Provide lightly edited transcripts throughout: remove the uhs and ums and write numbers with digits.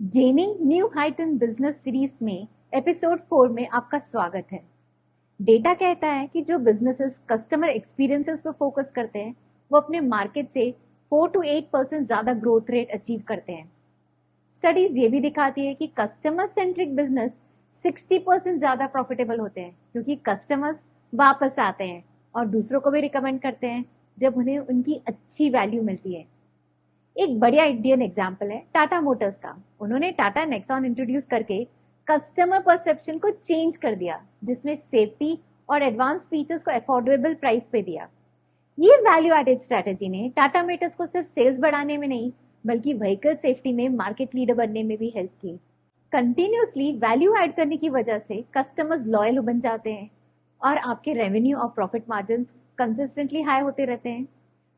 Gaining new height in business series में episode 4 में आपका स्वागत है। डेटा कहता है कि जो बिजनेसेस कस्टमर एक्सपीरियंसेस पर फोकस करते हैं वो अपने मार्केट से 4 to 8% ज़्यादा ग्रोथ रेट अचीव करते हैं। स्टडीज ये भी दिखाती है कि कस्टमर सेंट्रिक बिजनेस 60% ज़्यादा प्रॉफिटेबल होते हैं क्योंकि कस्टमर्स वापस आते हैं और दूसरों को भी रिकमेंड करते हैं जब उन्हें उनकी अच्छी वैल्यू मिलती है। एक बढ़िया इंडियन एग्जाम्पल है टाटा मोटर्स का। उन्होंने टाटा नेक्सॉन इंट्रोड्यूस करके कस्टमर परसेप्शन को चेंज कर दिया, जिसमें सेफ्टी और एडवांस फीचर्स को अफोर्डेबल प्राइस पे दिया। ये वैल्यू एडेड स्ट्रेटेजी ने टाटा मोटर्स को सिर्फ सेल्स बढ़ाने में नहीं बल्कि व्हीकल सेफ्टी में मार्केट लीडर बनने में भी हेल्प की। कंटिन्यूसली वैल्यू ऐड करने की वजह से कस्टमर्स लॉयल बन जाते हैं और आपके रेवेन्यू और प्रॉफिट मार्जिन कंसिस्टेंटली हाई होते रहते हैं।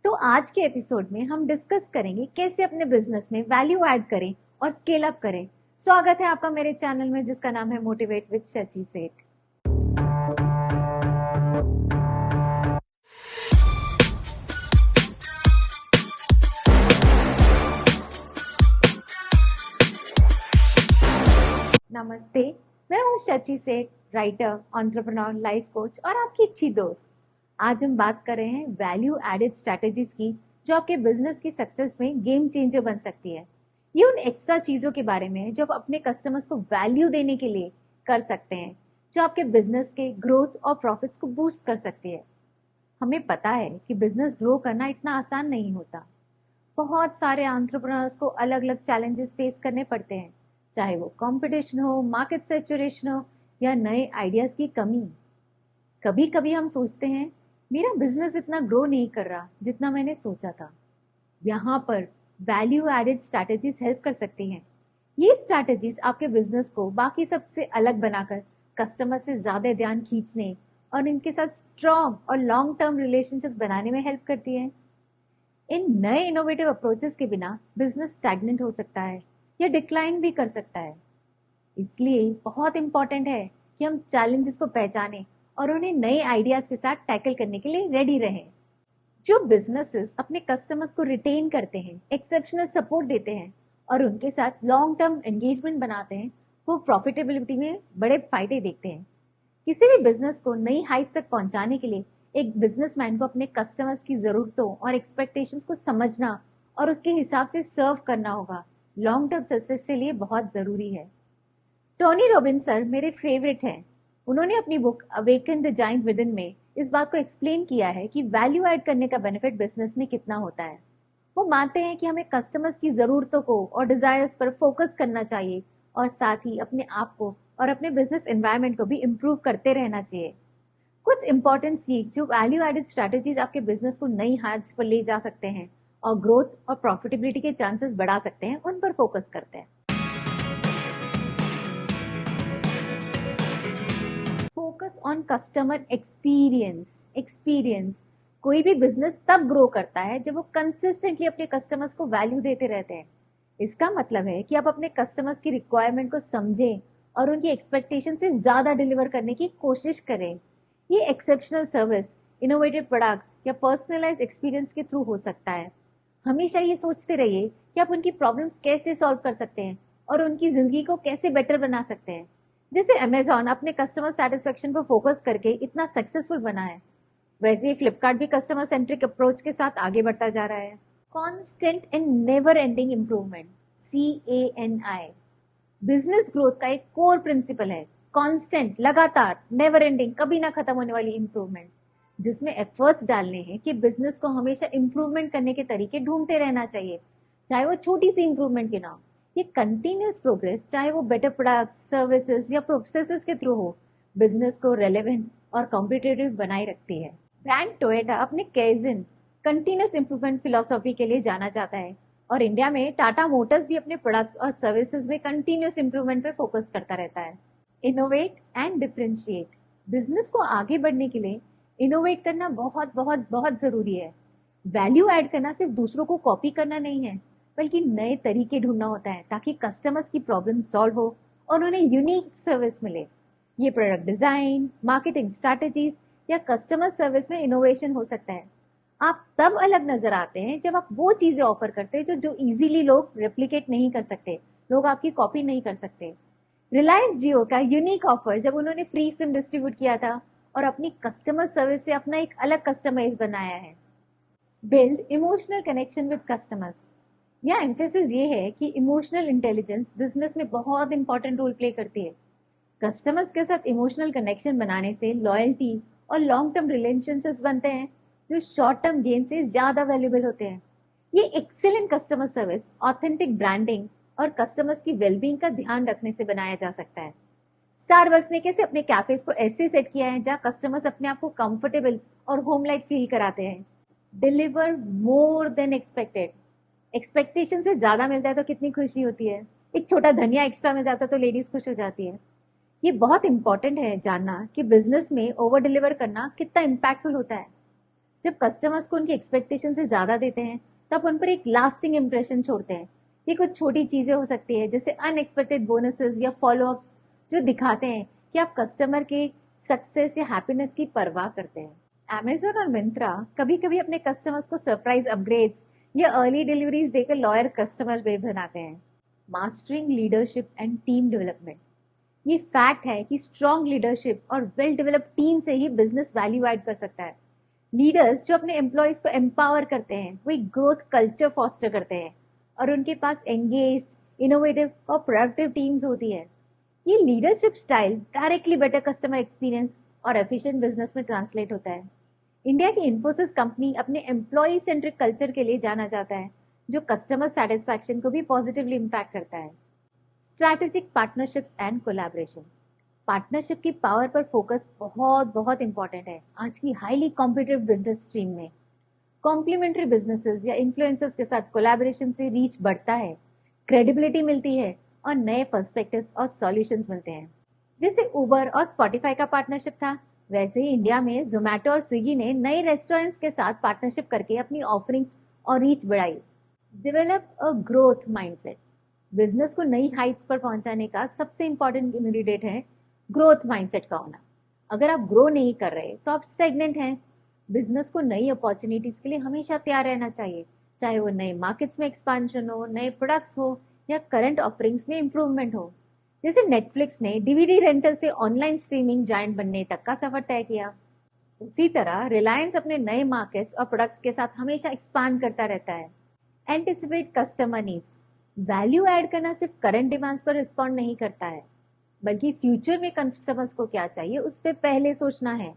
तो आज के एपिसोड में हम डिस्कस करेंगे कैसे अपने बिजनेस में वैल्यू ऐड करें और स्केल अप करें। स्वागत है आपका मेरे चैनल में जिसका नाम है मोटिवेट विद शची सेठ। नमस्ते, मैं हूँ शची सेठ, राइटर, एंटरप्रेन्योर, लाइफ कोच और आपकी अच्छी दोस्त। आज हम बात कर रहे हैं वैल्यू एडेड स्ट्रैटेजीज की जो आपके बिजनेस की सक्सेस में गेम चेंजर बन सकती है। ये उन एक्स्ट्रा चीजों के बारे में है जो आप अपने कस्टमर्स को वैल्यू देने के लिए कर सकते हैं, जो आपके बिजनेस के ग्रोथ और प्रॉफिट्स को बूस्ट कर सकती है। हमें पता है कि बिजनेस ग्रो करना इतना आसान नहीं होता। बहुत सारे एंटरप्रेन्योर्स को अलग अलग चैलेंजेस फेस करने पड़ते हैं, चाहे वो कंपटीशन हो, मार्केट सैचुरेशन हो या नए आइडियाज की कमी। कभी कभी हम सोचते हैं मेरा बिजनेस इतना ग्रो नहीं कर रहा जितना मैंने सोचा था। यहाँ पर वैल्यू एडेड स्ट्रैटेजीज हेल्प कर सकती हैं। ये स्ट्रैटेजीज आपके बिजनेस को बाकी सबसे अलग बनाकर कस्टमर से ज्यादा ध्यान खींचने और इनके साथ स्ट्रॉन्ग और लॉन्ग टर्म रिलेशनशिप्स बनाने में हेल्प करती है। इन नए इनोवेटिव अप्रोचेस के बिना बिजनेस स्टैग्नेंट हो सकता है या डिक्लाइन भी कर सकता है। इसलिए बहुत इंपॉर्टेंट है कि हम चैलेंजेस को पहचानें और उन्हें नए आइडियाज के साथ टैकल करने के लिए रेडी रहें। जो बिजनेसेस अपने कस्टमर्स को रिटेन करते हैं, एक्सेप्शनल सपोर्ट देते हैं और उनके साथ लॉन्ग टर्म एंगेजमेंट बनाते हैं, वो प्रॉफिटेबिलिटी में बड़े फायदे देखते हैं। किसी भी बिजनेस को नई हाइट्स तक पहुंचाने के लिए एक बिजनेसमैन को अपने कस्टमर्स की जरूरतों और एक्सपेक्टेशंस को समझना और उसके हिसाब से सर्व करना होगा। लॉन्ग टर्म सक्सेस के लिए बहुत जरूरी है। टोनी रॉबिन्स सर मेरे फेवरेट हैं। उन्होंने अपनी book awaken the giant within में इस बात को एक्सप्लेन किया है कि वैल्यू ऐड करने का बेनिफिट बिजनेस में कितना होता है। वो मानते हैं कि हमें कस्टमर्स की ज़रूरतों को और डिजायर्स पर फोकस करना चाहिए और साथ ही अपने आप को और अपने बिजनेस एनवायरनमेंट को भी इम्प्रूव करते रहना चाहिए। कुछ इंपॉर्टेंट सीख जो वैल्यू एडेड स्ट्रैटेजीज आपके बिजनेस को नई हाइट्स पर ले जा सकते हैं और ग्रोथ और प्रॉफिटेबिलिटी के चांसेस बढ़ा सकते हैं, उन पर फोकस करते हैं। Focus on customer experience. कोई भी बिजनेस तब ग्रो करता है जब वो कंसिस्टेंटली अपने कस्टमर्स को वैल्यू देते रहते हैं। इसका मतलब है कि आप अपने कस्टमर्स की रिक्वायरमेंट को समझें और उनकी एक्सपेक्टेशन से ज्यादा डिलीवर करने की कोशिश करें। ये एक्सेप्शनल सर्विस, इनोवेटिव प्रोडक्ट्स या पर्सनलाइज एक्सपीरियंस के थ्रू हो सकता है। हमेशा ये सोचते रहिए कि आप उनकी प्रॉब्लम्स कैसे सॉल्व कर सकते हैं और उनकी जिंदगी को कैसे बेटर बना सकते हैं। जैसे अमेजॉन अपने कस्टमर सेटिस्फेक्शन पर फोकस करके इतना सक्सेसफुल बना है, वैसे ही फ्लिपकार्ट भी कस्टमर सेंट्रिक अप्रोच के साथ आगे बढ़ता जा रहा है। Constant and never ending improvement, CANI, business growth का एक कोर प्रिंसिपल है। कॉन्स्टेंट, लगातार, नेवर एंडिंग, कभी ना खत्म होने वाली इम्प्रूवमेंट, जिसमें एफर्ट्स डालने हैं कि बिजनेस को हमेशा इम्प्रूवमेंट करने के तरीके ढूंढते रहना चाहिए, चाहे वो छोटी सी इम्प्रूवमेंट की ना हो। ये कंटिन्यूस प्रोग्रेस, चाहे वो बेटर प्रोडक्ट्स, सर्विसेज या प्रोसेसेस के थ्रू हो, बिजनेस को रेलेवेंट और कॉम्पिटिटिव बनाए रखती है। ब्रांड टोयोटा अपने कैजन, कंटिन्यूस इंप्रूवमेंट फिलोसॉफी के लिए जाना जाता है और इंडिया में टाटा मोटर्स भी अपने प्रोडक्ट्स और सर्विसेज में कंटिन्यूस इंप्रूवमेंट पर फोकस करता रहता है। इनोवेट एंड डिफरेंशिएट, बिजनेस को आगे बढ़ने के लिए इनोवेट करना बहुत बहुत बहुत जरूरी है। वैल्यू ऐड करना सिर्फ दूसरों को कॉपी करना नहीं है, बल्कि नए तरीके ढूंढना होता है ताकि कस्टमर्स की प्रॉब्लम सॉल्व हो और उन्हें यूनिक सर्विस मिले। ये प्रोडक्ट डिजाइन, मार्केटिंग स्ट्रैटेजीज या कस्टमर सर्विस में इनोवेशन हो सकता है। आप तब अलग नजर आते हैं जब आप वो चीजें ऑफर करते हैं जो इजीली लोग रेप्लिकेट नहीं कर सकते, लोग आपकी कॉपी नहीं कर सकते। रिलायंस जियो का यूनिक ऑफर जब उन्होंने फ्री सिम डिस्ट्रीब्यूट किया था और अपनी कस्टमर सर्विस से अपना एक अलग कस्टमाइज बनाया है। Build emotional connection with customers. यह एम्फेसिस ये है कि इमोशनल इंटेलिजेंस बिजनेस में बहुत इंपॉर्टेंट रोल प्ले करती है। कस्टमर्स के साथ इमोशनल कनेक्शन बनाने से लॉयल्टी और लॉन्ग टर्म रिलेशनशिप्स बनते हैं जो शॉर्ट टर्म गेन से ज्यादा वैल्यूएबल होते हैं। ये excellent customer service, authentic branding और कस्टमर्स की वेलबींग का ध्यान रखने से बनाया जा सकता है। स्टारबक्स ने कैसे अपने कैफेज को ऐसे सेट किया है जहां कस्टमर्स अपने आप को कंफर्टेबल और होम लाइक फील कराते हैं। Deliver more than expected. Expectation से ज्यादा मिलता है तो कितनी खुशी होती है। एक छोटा धनिया एक्स्ट्रा मिल जाता है तो लेडीज खुश हो जाती है। ये बहुत इंपॉर्टेंट है जानना कि बिजनेस में ओवर डिलीवर करना कितना इम्पैक्टफुल होता है। जब कस्टमर्स को उनकी एक्सपेक्टेशन से ज्यादा देते हैं तब उन पर एक लास्टिंग इंप्रेशन छोड़ते हैं। ये कुछ छोटी चीजें हो सकती है जैसे अनएक्सपेक्टेड बोनसेस या फॉलोअप्स जो दिखाते हैं कि आप कस्टमर के सक्सेस या हैप्पीनेस की परवाह करते हैं। Amazon और मिंत्रा कभी कभी अपने कस्टमर्स को सरप्राइज अपग्रेड्स या अर्ली डिलीवरीज देकर लॉयल कस्टमर बेस बनाते हैं। Mastering leadership and team development. ये फैक्ट है कि स्ट्रॉन्ग लीडरशिप और वेल डेवलप्ड टीम से ही बिजनेस वैल्यू ऐड कर सकता है। लीडर्स जो अपने एम्प्लॉयज को एम्पावर करते हैं वो एक ग्रोथ कल्चर फॉस्टर करते हैं और उनके पास एंगेज्ड, इनोवेटिव और प्रोडक्टिव टीम्स होती है। ये leadership style directly better customer experience और एफिशिएंट बिजनेस में ट्रांसलेट होता है। इंडिया की इन्फोसिस कंपनी अपने एम्प्लॉय सेंट्रिक कल्चर के लिए जाना जाता है जो कस्टमर सेटिस्फैक्शन को भी पॉजिटिवली इम्पैक्ट करता है। Strategic partnerships and collaboration. Partnership की पावर पर फोकस बहुत बहुत इंपॉर्टेंट है आज की हाईली कॉम्पिटिटिव बिजनेस स्ट्रीम में। कॉम्प्लीमेंट्री बिजनेसेस या इन्फ्लुएंसर्स के साथ कोलैबोरेशन से रीच बढ़ता है, क्रेडिबिलिटी मिलती है और नए पर्सपेक्टिव्स और सॉल्यूशंस मिलते हैं। जैसे उबर और स्पॉटिफाई का पार्टनरशिप था, वैसे ही इंडिया में जोमैटो और स्विगी ने नए रेस्टोरेंट्स के साथ पार्टनरशिप करके अपनी ऑफरिंग्स और रीच बढ़ाई। Develop a growth mindset. Business को नई हाइट्स पर पहुंचाने का सबसे इंपॉर्टेंट इंग्रेडिएंट है ग्रोथ माइंडसेट का होना। अगर आप ग्रो नहीं कर रहे तो आप स्टेगनेंट हैं। बिजनेस को नई अपॉर्चुनिटीज के लिए हमेशा तैयार रहना चाहिए, चाहे वो नए मार्केट्स में एक्सपांशन हो, नए प्रोडक्ट्स हो या करंट ऑफरिंग्स में इंप्रूवमेंट हो। जैसे नेटफ्लिक्स ने डीवीडी रेंटल से ऑनलाइन स्ट्रीमिंग जायंट बनने तक का सफर तय किया, उसी तरह रिलायंस अपने नए मार्केट्स और प्रोडक्ट्स के साथ हमेशा एक्सपांड करता रहता है। Anticipate customer needs. Value add करना सिर्फ करंट डिमांड्स पर रिस्पॉन्ड नहीं करता है, बल्कि फ्यूचर में कस्टमर्स को क्या चाहिए उस पर पहले सोचना है।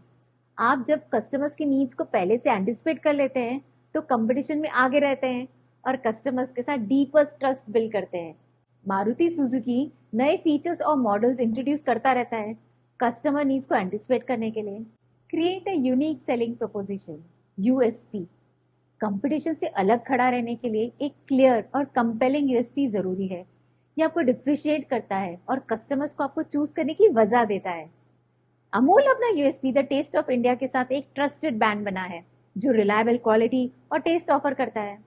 आप जब कस्टमर्स की नीड्स को पहले से एंटिसिपेट कर लेते हैं तो कंपटीशन में आगे रहते हैं और कस्टमर्स के साथ डीपर ट्रस्ट बिल्ड करते हैं। मारुति सुजुकी नए फीचर्स और मॉडल्स इंट्रोड्यूस करता रहता है कस्टमर नीड्स को एंटिसिपेट करने के लिए। Create a unique selling proposition, USP. Competition से अलग खड़ा रहने के लिए एक क्लियर और कंपेलिंग यूएसपी जरूरी है। ये आपको डिफ्रेशिएट करता है और कस्टमर्स को आपको चूज करने की वजह देता है। अमूल अपना USP the taste of India के साथ एक ट्रस्टेड ब्रांड बना है जो रिलायबल क्वालिटी और टेस्ट ऑफर करता है।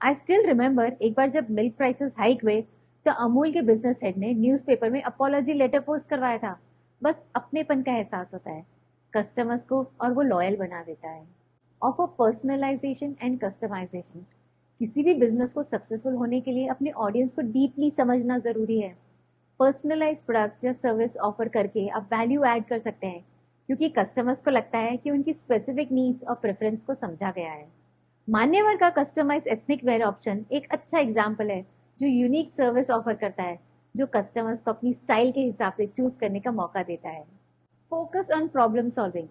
आई स्टिल रिमेंबर एक बार जब मिल्क प्राइसेस हाइक हुए तो अमूल के बिजनेस हेड ने न्यूज़पेपर में अपॉलॉजी लेटर पोस्ट करवाया था। बस अपनेपन का एहसास होता है कस्टमर्स को और वो लॉयल बना देता है। Offer personalisation and customisation. किसी भी बिजनेस को सक्सेसफुल होने के लिए अपने ऑडियंस को डीपली समझना जरूरी है। पर्सनलाइज प्रोडक्ट्स या सर्विस ऑफर करके आप वैल्यू ऐड कर सकते हैं क्योंकि कस्टमर्स को लगता है कि उनकी स्पेसिफिक नीड्स और प्रेफरेंस को समझा गया है। मान्यवर का कस्टमाइज एथनिक वेयर ऑप्शन एक अच्छा एग्जाम्पल है जो यूनिक सर्विस ऑफर करता है जो कस्टमर्स को अपनी स्टाइल के हिसाब से चूज करने का मौका देता है। Focus on problem solving.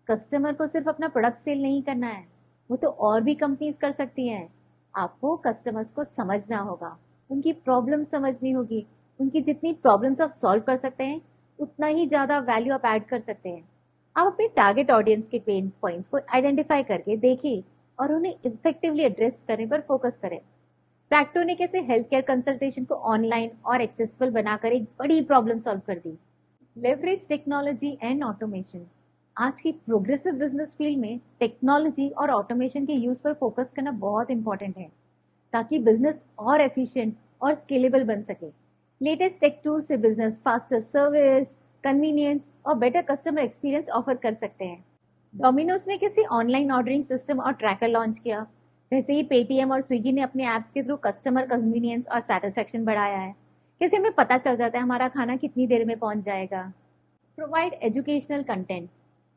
Customer को सिर्फ अपना प्रोडक्ट सेल नहीं करना है, वो तो और भी कंपनीज कर सकती हैं। आपको कस्टमर्स को समझना होगा, उनकी प्रॉब्लम समझनी होगी। उनकी जितनी प्रॉब्लम्स आप सॉल्व कर सकते हैं उतना ही ज़्यादा वैल्यू आप ऐड कर सकते हैं। आप अपने टारगेट ऑडियंस के पेन पॉइंट्स को आइडेंटिफाई करके देखिए और उन्हें इफेक्टिवली एड्रेस करने पर फोकस करें। प्रैक्टो ने कैसे हेल्थ केयर कंसल्टेशन को ऑनलाइन और एक्सेसिबल बनाकर एक बड़ी प्रॉब्लम सॉल्व कर दी। Leverage technology and automation. आज की प्रोग्रेसिव बिजनेस फील्ड में टेक्नोलॉजी और ऑटोमेशन के यूज पर फोकस करना बहुत इंपॉर्टेंट है ताकि बिजनेस और एफिशिएंट और स्केलेबल बन सके। लेटेस्ट टेक टूल से बिजनेस फास्टर सर्विस, कन्वीनियंस और बेटर कस्टमर एक्सपीरियंस ऑफर कर सकते हैं। डोमिनोज ने कैसे ऑनलाइन ऑर्डरिंग सिस्टम और ट्रैकर लॉन्च किया, वैसे ही पेटीएम और स्विगी ने अपने ऐप्स के थ्रू कस्टमर कन्वीनियंस और सैटिस्फैक्शन बढ़ाया है। कैसे हमें पता चल जाता है हमारा खाना कितनी देर में पहुंच जाएगा। प्रोवाइड एजुकेशनल कंटेंट,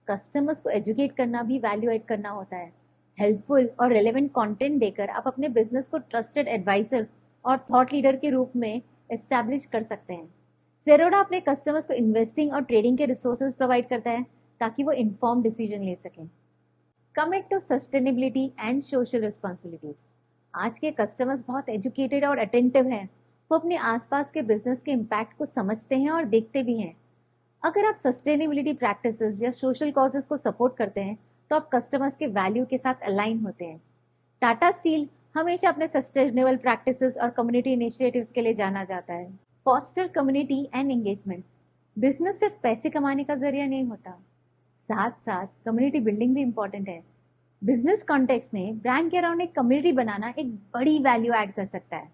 कस्टमर्स को एजुकेट करना भी वैल्यू एड करना होता है। हेल्पफुल और रेलेवेंट कंटेंट देकर आप अपने बिजनेस को ट्रस्टेड एडवाइजर और थॉट लीडर के रूप में एस्टैब्लिश कर सकते हैं। Zerodha अपने कस्टमर्स को इन्वेस्टिंग और ट्रेडिंग के रिसोर्सेज प्रोवाइड करता है ताकि वो इन्फॉर्म डिसीजन ले सकें। Commit to sustainability and social responsibilities, आज के कस्टमर्स बहुत एजुकेटेड और अटेंटिव हैं। वो अपने आसपास के बिजनेस के इम्पैक्ट को समझते हैं और देखते भी हैं। अगर आप सस्टेनेबिलिटी प्रैक्टिसेस या सोशल कॉजेज को सपोर्ट करते हैं तो आप कस्टमर्स के वैल्यू के साथ अलाइन होते हैं। टाटा स्टील हमेशा अपने सस्टेनेबल प्रैक्टिसेस और कम्युनिटी इनिशिएटिव्स के लिए जाना जाता है। Foster community and engagement, business सिर्फ पैसे कमाने का जरिया नहीं होता, साथ साथ कम्युनिटी बिल्डिंग भी इम्पोर्टेंट है। बिजनेस कॉन्टेक्स्ट में ब्रांड के अराउंड एक कम्युनिटी बनाना एक बड़ी वैल्यू ऐड कर सकता है।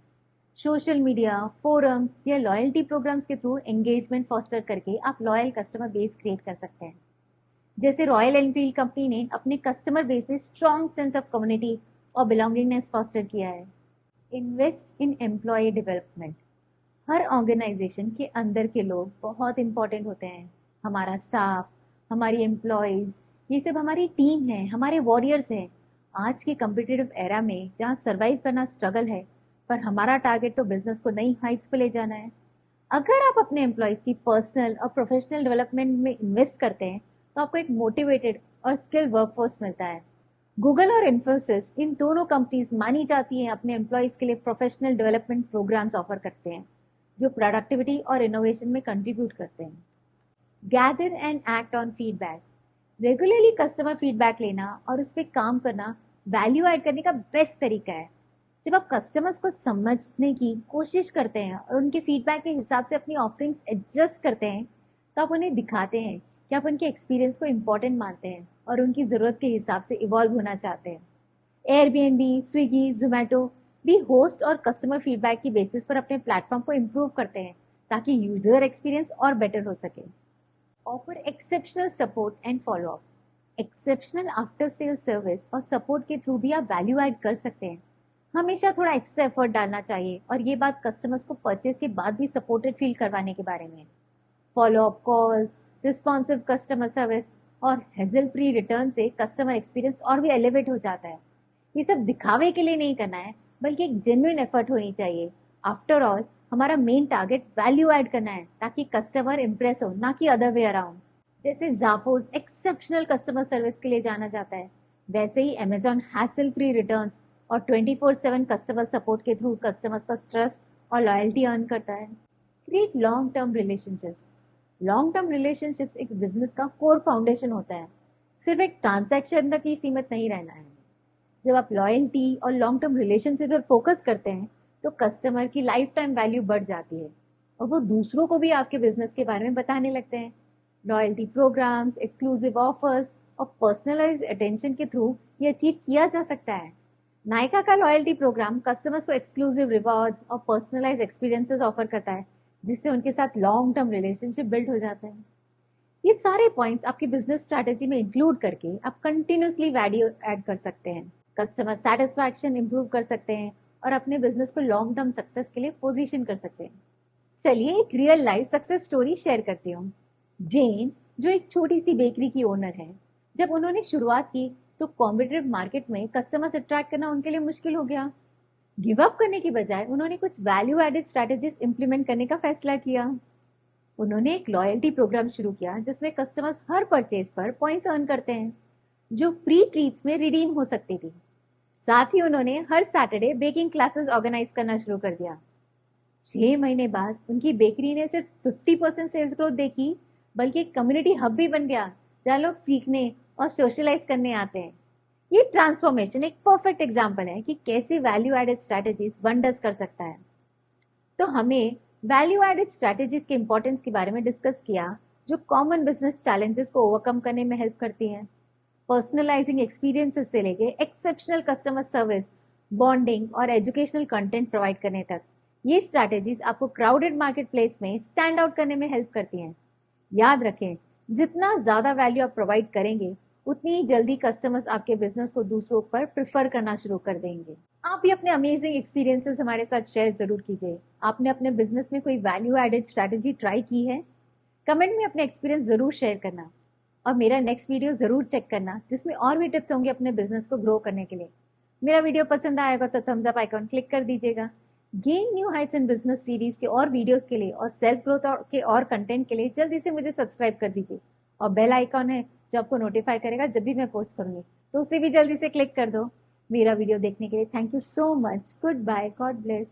सोशल मीडिया, फोरम्स या लॉयल्टी प्रोग्राम्स के थ्रू एंगेजमेंट फॉस्टर करके आप लॉयल कस्टमर बेस क्रिएट कर सकते हैं। जैसे रॉयल एनफील्ड कंपनी ने अपने कस्टमर बेस में स्ट्रॉन्ग सेंस ऑफ कम्युनिटी और बिलोंगिंगनेस फॉस्टर किया है। इन्वेस्ट इन एम्प्लॉय डेवलपमेंट, हर ऑर्गेनाइजेशन के अंदर के लोग बहुत इंपॉर्टेंट होते हैं। हमारा स्टाफ, हमारी एम्प्लॉयज़, ये सब हमारी टीम है, हमारे वॉरियर्स हैं। आज के कम्पिटिटिव एरा में जहाँ सर्वाइव करना स्ट्रगल है, पर हमारा टारगेट तो बिजनेस को नई हाइट्स पे ले जाना है। अगर आप अपने एम्प्लॉयज़ की पर्सनल और प्रोफेशनल डेवलपमेंट में इन्वेस्ट करते हैं तो आपको एक मोटिवेटेड और स्किल्ड वर्कफोर्स मिलता है। गूगल और इन्फोसिस, इन दोनों कंपनीज मानी जाती हैं अपने एम्प्लॉयज़ के लिए प्रोफेशनल डेवलपमेंट प्रोग्राम्स ऑफर करते हैं जो प्रोडक्टिविटी और इनोवेशन में कंट्रीब्यूट करते हैं। Gather and act on feedback, regularly customer feedback लेना और उस पर काम करना वैल्यू ऐड करने का बेस्ट तरीका है। जब आप कस्टमर्स को समझने की कोशिश करते हैं और उनके फीडबैक के हिसाब से अपनी ऑफरिंग्स एडजस्ट करते हैं तो आप उन्हें दिखाते हैं कि आप उनके एक्सपीरियंस को इम्पोर्टेंट मानते हैं और उनकी ज़रूरत के हिसाब से इवॉल्व होना चाहते हैं। एयरबीएनबी, स्विगी, जोमेटो भी होस्ट और कस्टमर फीडबैक की बेसिस पर अपने प्लेटफॉर्म को इम्प्रूव करते हैं ताकि यूजर एक्सपीरियंस और बेटर हो सके। Offer exceptional support and follow up, exceptional after sale service और सपोर्ट के थ्रू भी आप वैल्यू ऐड कर सकते हैं। हमेशा थोड़ा एक्स्ट्रा एफर्ट डालना चाहिए और ये बात कस्टमर्स को परचेज के बाद भी सपोर्टेड फील करवाने के बारे में। Follow up calls, responsive customer service और हेजल फ्री रिटर्न से कस्टमर एक्सपीरियंस और भी एलिवेट हो जाता है। ये सब दिखावे के लिए नहीं करना है बल्कि एक जेन्युइन एफर्ट होनी चाहिए। आफ्टर ऑल हमारा मेन टारगेट वैल्यू ऐड करना है ताकि कस्टमर इम्प्रेस हो, ना कि अदर वे अराउंड। जैसे जापोज एक्सेप्शनल कस्टमर सर्विस के लिए जाना जाता है, वैसे ही अमेजॉन हैसल फ्री रिटर्न्स और 24/7 कस्टमर सपोर्ट के थ्रू कस्टमर्स का ट्रस्ट और लॉयल्टी अर्न करता है। Create long term relationships, long term relationships एक बिजनेस का कोर फाउंडेशन होता है, सिर्फ एक ट्रांजैक्शन तक ही सीमित नहीं रहना है। जब आप लॉयल्टी और लॉन्ग टर्म रिलेशनशिप पर फोकस करते हैं तो कस्टमर की लाइफ टाइम वैल्यू बढ़ जाती है और वो दूसरों को भी आपके बिजनेस के बारे में बताने लगते हैं। लॉयल्टी प्रोग्राम्स, एक्सक्लूसिव ऑफर्स और पर्सनलाइज्ड अटेंशन के थ्रू ये अचीव किया जा सकता है। नायका का लॉयल्टी प्रोग्राम कस्टमर्स को एक्सक्लूसिव रिवॉर्ड्स और पर्सनलाइज्ड एक्सपीरियंसेस ऑफर करता है जिससे उनके साथ लॉन्ग टर्म रिलेशनशिप बिल्ड हो जाता है। ये सारे पॉइंट्स आपकी बिजनेस स्ट्रैटेजी में इंक्लूड करके आप कंटिन्यूसली वैल्यू ऐड कर सकते हैं, कस्टमर सेटिस्फैक्शन इंप्रूव कर सकते हैं और अपने बिजनेस को लॉन्ग टर्म सक्सेस के लिए पोजीशन कर सकते हैं। चलिए एक real life success story share करती हूँ। जेन, जो एक छोटी सी बेकरी की ओनर है, जब उन्होंने शुरुआत की तो कॉम्पिटिटिव मार्केट में कस्टमर्स अट्रैक्ट करना उनके लिए मुश्किल हो गया। गिव अप करने की बजाय उन्होंने कुछ वैल्यू एडेड स्ट्रैटेजीज इंप्लीमेंट करने का फैसला किया। उन्होंने एक लॉयल्टी प्रोग्राम शुरू किया जिसमें कस्टमर्स हर परचेज पर पॉइंट्स अर्न करते हैं जो फ्री ट्रीट्स में रिडीम हो सकती थी। साथ ही उन्होंने हर सैटरडे बेकिंग क्लासेस ऑर्गेनाइज करना शुरू कर दिया। 6 महीने बाद उनकी बेकरी ने सिर्फ 50% सेल्स ग्रोथ देखी, बल्कि एक कम्युनिटी हब भी बन गया जहाँ लोग सीखने और सोशलाइज करने आते हैं। ये ट्रांसफॉर्मेशन एक परफेक्ट एग्जाम्पल है कि कैसे वैल्यू एडेड स्ट्रैटेजीज वंडर्स कर सकता है। तो हमें वैल्यू एडेड स्ट्रैटेजीज के इंपॉर्टेंस के बारे में डिस्कस किया जो कॉमन बिजनेस चैलेंजेस को ओवरकम करने में हेल्प करती हैं। पर्सनलाइजिंग एक्सपीरियंसेस से लेके एक्सेप्शनल कस्टमर सर्विस, बॉन्डिंग और एजुकेशनल कंटेंट प्रोवाइड करने तक, ये स्ट्रैटेजीज आपको क्राउडेड मार्केट प्लेस में स्टैंड आउट करने में हेल्प करती हैं। याद रखें, जितना ज़्यादा वैल्यू आप प्रोवाइड करेंगे उतनी ही जल्दी कस्टमर्स आपके बिजनेस को दूसरों पर प्रिफर करना शुरू कर देंगे। आप भी अपने अमेजिंग एक्सपीरियंसेस हमारे साथ शेयर जरूर कीजिए। आपने अपने बिजनेस में कोई वैल्यू एडेड स्ट्रैटेजी ट्राई की है? कमेंट में अपने एक्सपीरियंस जरूर शेयर करना और मेरा नेक्स्ट वीडियो जरूर चेक करना जिसमें और भी टिप्स होंगे अपने बिजनेस को ग्रो करने के लिए। मेरा वीडियो पसंद आएगा तो थम्स अप आइकॉन क्लिक कर दीजिएगा। Gain new heights in business series के और वीडियोस के लिए और सेल्फ ग्रोथ के और कंटेंट के लिए जल्दी से मुझे सब्सक्राइब कर दीजिए और बेल आइकॉन है जो आपको नोटिफाई करेगा जब भी मैं पोस्ट करूंगी, तो उसे भी जल्दी से क्लिक कर दो। मेरा वीडियो देखने के लिए thank you so much. Goodbye, God bless.